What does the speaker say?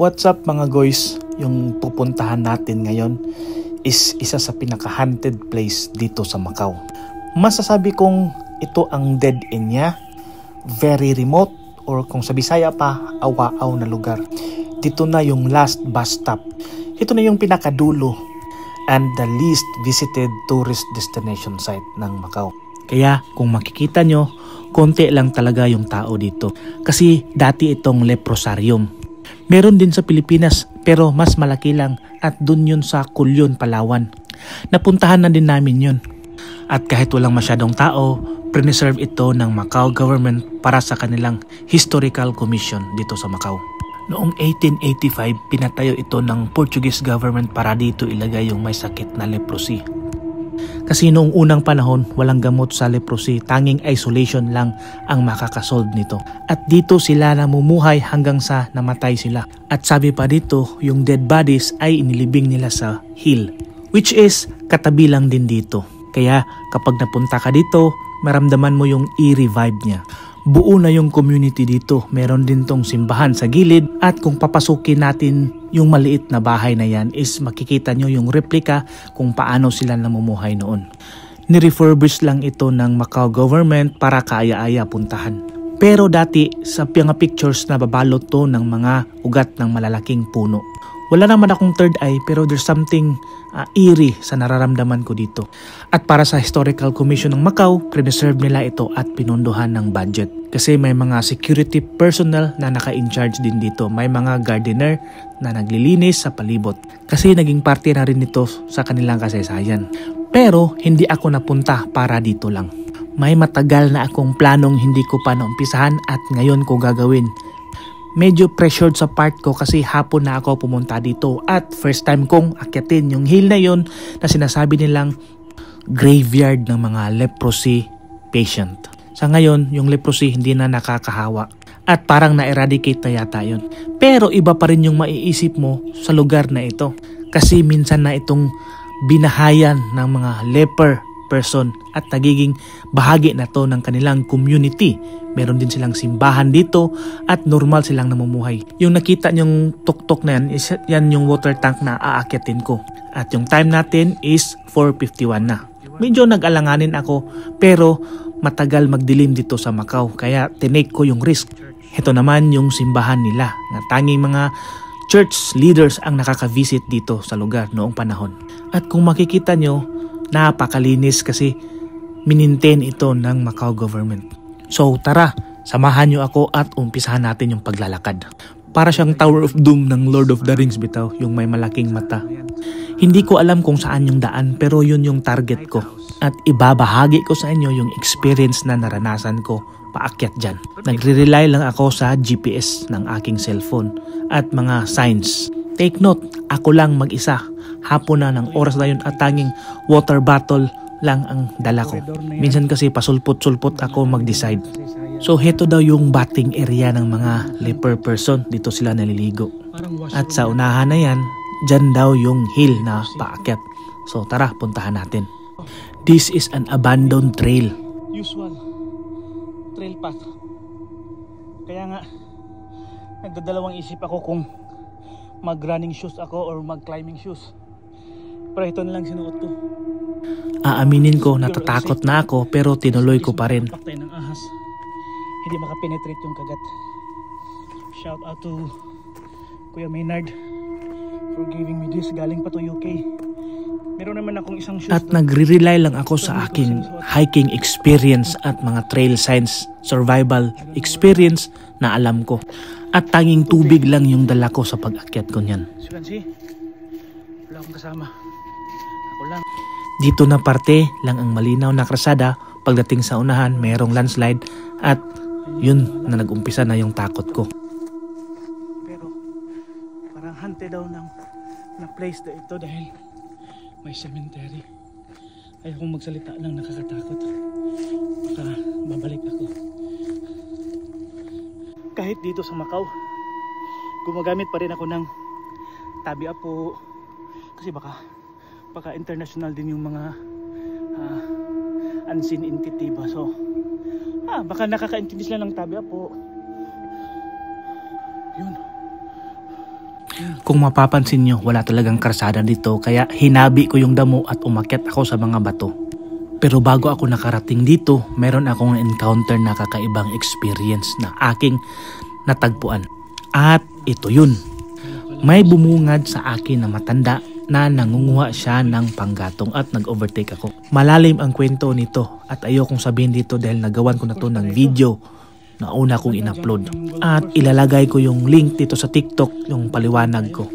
What's up mga guys? Yung pupuntahan natin ngayon is isa sa pinaka-haunted place dito sa Macau. Masasabi kong ito ang dead end niya, very remote, or kung sa Bisaya pa, awaaw na lugar. Dito na yung last bus stop. Ito na yung pinakadulo and the least visited tourist destination site ng Macau. Kaya kung makikita nyo, konti lang talaga yung tao dito. Kasi dati itong leprosarium. Meron din sa Pilipinas pero mas malaki lang at dun yun sa Culion, Palawan. Napuntahan na din namin yun. At kahit walang masyadong tao, preserve ito ng Macau government para sa kanilang historical commission dito sa Macau. Noong 1885, pinatayo ito ng Portuguese government para dito ilagay yung may sakit na leprosy. Kasi noong unang panahon, walang gamot sa leprosy, tanging isolation lang ang makakasolve nito. At dito sila namumuhay hanggang sa namatay sila. At sabi pa dito, yung dead bodies ay inilibing nila sa hill, which is katabi lang din dito. Kaya kapag napunta ka dito, maramdaman mo yung eerie vibe niya. Buo na yung community dito. Meron din tong simbahan sa gilid at kung papasukin natin yung maliit na bahay na yan is makikita nyo yung replika kung paano sila namumuhay noon. Ni-refurbish lang ito ng Macau government para kaaya-aya puntahan. Pero dati sa mga pictures na babalot to ng mga ugat ng malalaking puno. Wala naman akong third eye pero there's something eerie sa nararamdaman ko dito. At para sa Historical Commission ng Macau, preserve nila ito at pinunduhan ng budget. Kasi may mga security personnel na naka-in-charge din dito. May mga gardener na naglilinis sa palibot. Kasi naging parte na rin ito sa kanilang kasaysayan. Pero hindi ako napunta para dito lang. May matagal na akong planong hindi ko pa naumpisahan at ngayon ko gagawin. Medyo pressured sa part ko kasi hapon na ako pumunta dito at first time kong akyatin yung hill na yon na sinasabi nilang graveyard ng mga leprosy patient. Sa ngayon, yung leprosy hindi na nakakahawa at parang na-eradicate na yata yun. Pero iba pa rin yung maiisip mo sa lugar na ito kasi minsan na itong binahayan ng mga leper person at nagiging bahagi na to ng kanilang community. Meron din silang simbahan dito at normal silang namumuhay. Yung nakita nyong tuktok na yan, yan yung water tank na aakyatin ko. At yung time natin is 4:51 na. Medyo nag-alanganin ako pero matagal magdilim dito sa Macau kaya tinake ko yung risk. Ito naman yung simbahan nila na tanging mga church leaders ang nakaka-visit dito sa lugar noong panahon. At kung makikita nyo, napakalinis kasi minintain ito ng Macau government. So tara, samahan nyo ako at umpisahan natin yung paglalakad. Para siyang Tower of Doom ng Lord of the Rings bitaw, yung may malaking mata. Hindi ko alam kung saan yung daan pero yun yung target ko. At ibabahagi ko sa inyo yung experience na naranasan ko paakyat dyan. Nagre-rely lang ako sa GPS ng aking cellphone at mga signs. Take note, ako lang mag-isa. Hapon na ng oras na yun at tanging water bottle lang ang dala ko. Minsan kasi pasulpot-sulpot ako mag-decide. So heto daw yung bathing area ng mga leper person. Dito sila naliligo. At sa unahan na yan, dyan daw yung hill na paakyat. So tara, puntahan natin. This is an abandoned trail. Usual trail path. Kaya nga, nagdadalawang isip ako kung mag-running shoes ako or mag-climbing shoes. Pero ito na lang sinuot ko. Aaminin ko, natatakot na ako pero tinuloy ko pa rin. Paktay ng ahas. Hindi makapenetrate yung kagat. Shout out to Kuya Maynard for giving me this. Galing pa to UK. Meron naman akong isang shoes. At nagre-rely lang ako sa aking hiking experience at mga trail signs, survival experience na alam ko. At tanging tubig lang yung dala ko sa pag-akyat ko niyan. As you can see, wala akong kasama. Ako lang. Dito na parte lang ang malinaw na krasada. Pagdating sa unahan, mayroong landslide at yun na nag-umpisa na yung takot ko. Pero parang haunted daw na place na ito dahil may cemetery. Ayaw kong magsalita lang, nakakatakot. Baka babalik ako. Kahit dito sa Macau, gumagamit pa rin ako ng tabi apo kasi baka international din yung mga unseen entity ba. So baka nakakaintindi sila ng tabi apo. Yun, Kung mapapansin nyo, wala talagang karsada dito kaya hinabi ko yung damo at umakyat ako sa mga bato. Pero bago ako nakarating dito, meron akong encounter na kakaibang experience na aking natagpuan. At ito yun. May bumungad sa akin na matanda na nangunguha siya ng panggatong at nag-overtake ako. Malalim ang kwento nito at ayokong sabihin dito dahil nagawan ko na to ng video na una kong in-upload. At ilalagay ko yung link dito sa TikTok, yung paliwanag ko.